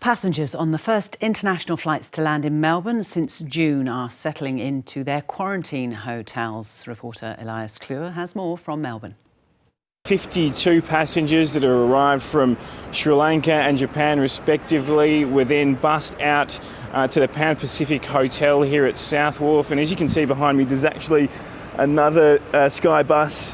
Passengers on the first international flights to land in Melbourne since June are settling into their quarantine hotels. Reporter Elias Kluwer has more from Melbourne. 52 passengers that have arrived from Sri Lanka and Japan respectively were then bussed out to the Pan Pacific Hotel here at South Wharf. And as you can see behind me, there's actually another Sky bus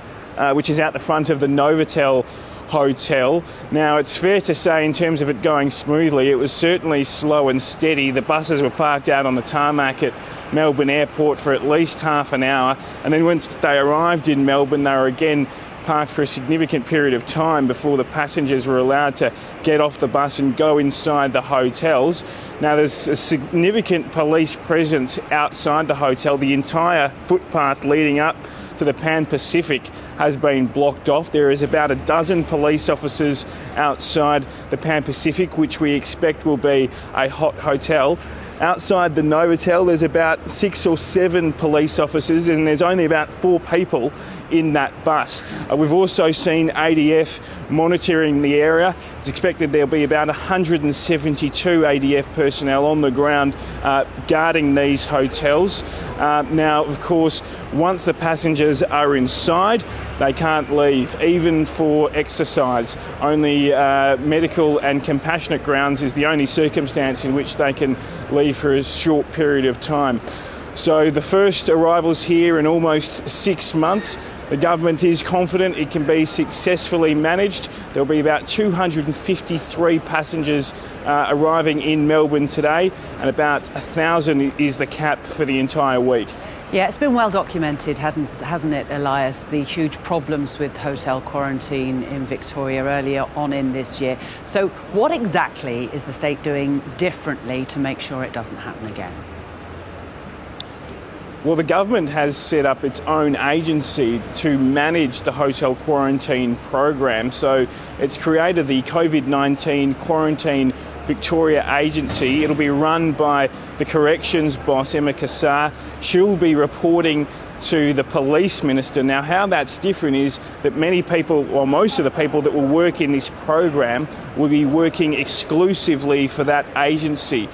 which is out the front of the Novotel Hotel. Now, it's fair to say in terms of it going smoothly, it was certainly slow and steady. The buses were parked out on the tarmac at Melbourne Airport for at least half an hour, and then once they arrived in Melbourne, they were again parked for a significant period of time before the passengers were allowed to get off the bus and go inside the hotels. Now, there's a significant police presence outside the hotel. The entire footpath leading up to the Pan Pacific has been blocked off. There is about a dozen police officers outside the Pan Pacific, which we expect will be a hot hotel. Outside the Novotel, there's about 6 or 7 police officers, and there's only about 4 people in that bus. We've also seen ADF monitoring the area. It's expected there'll be about 172 ADF personnel on the ground guarding these hotels. Now, of course, once the passengers are inside, they can't leave, even for exercise. Only medical and compassionate grounds is the only circumstance in which they can leave for a short period of time. So the first arrivals here in almost 6 months. The government is confident it can be successfully managed. There'll be about 253 passengers arriving in Melbourne today, and about 1,000 is the cap for the entire week. Yeah, it's been well documented, hasn't it, Elias, the huge problems with hotel quarantine in Victoria earlier on in this year. So what exactly is the state doing differently to make sure it doesn't happen again? Well, the government has set up its own agency to manage the hotel quarantine program. So it's created the COVID-19 Quarantine Victoria Agency. It'll be run by the corrections boss, Emma Cassar. She'll be reporting to the police minister. Now, how that's different is that many people, or most of the people that will work in this program, will be working exclusively for that agency.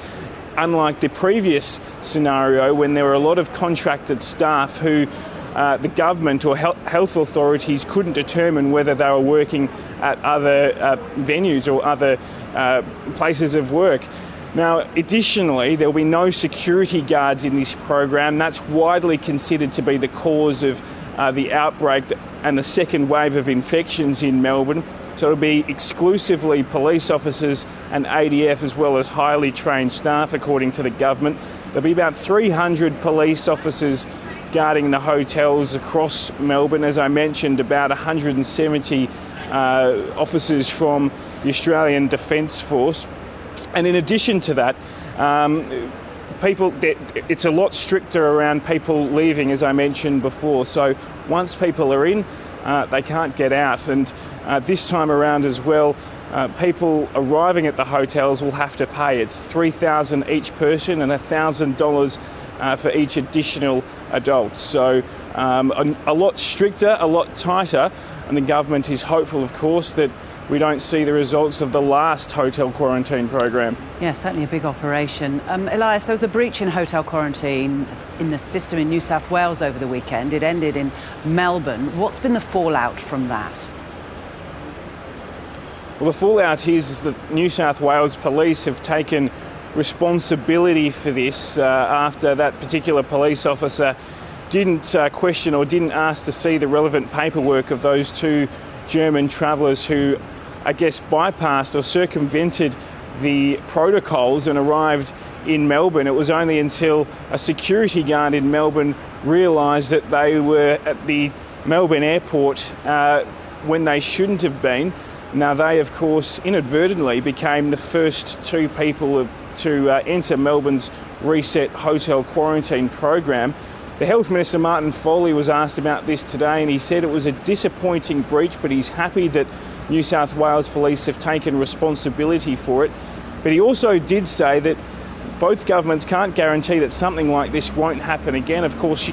Unlike the previous scenario when there were a lot of contracted staff who the government or health authorities couldn't determine whether they were working at other venues or other places of work. Now, additionally, there will be no security guards in this program. That's widely considered to be the cause of the outbreak and the second wave of infections in Melbourne. So it'll be exclusively police officers and ADF, as well as highly trained staff, according to the government. There'll be about 300 police officers guarding the hotels across Melbourne. As I mentioned, about 170 officers from the Australian Defence Force. And in addition to that, it's a lot stricter around people leaving, as I mentioned before. So once people are in, they can't get out. And this time around as well, people arriving at the hotels will have to pay. It's $3,000 each person and $1,000 for each additional adult. So a lot stricter, a lot tighter. And the government is hopeful, of course, that we don't see the results of the last hotel quarantine program. Yeah, certainly a big operation. Elias, there was a breach in hotel quarantine in the system in New South Wales over the weekend. It ended in Melbourne. What's been the fallout from that? Well, the fallout is that New South Wales police have taken responsibility for this after that particular police officer didn't question or didn't ask to see the relevant paperwork of those 2 German travellers who, I guess, bypassed or circumvented the protocols and arrived in Melbourne. It was only until a security guard in Melbourne realised that they were at the Melbourne Airport when they shouldn't have been. Now, they, of course, inadvertently became the first 2 people to enter Melbourne's reset hotel quarantine program. The Health Minister, Martin Foley, was asked about this today, and he said it was a disappointing breach, but he's happy that New South Wales police have taken responsibility for it. But he also did say that both governments can't guarantee that something like this won't happen again. Of course,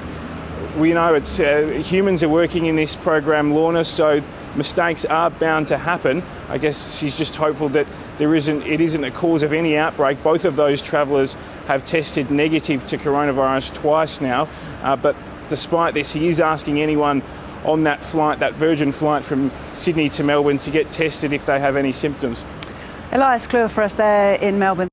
we know it's humans are working in this program, Lorna, so mistakes are bound to happen. I guess she's just hopeful that it isn't a cause of any outbreak. Both of those travellers have tested negative to coronavirus twice now, but despite this, he is asking anyone on that flight, that Virgin flight from Sydney to Melbourne, to get tested if they have any symptoms. Elias Clure for us there in Melbourne.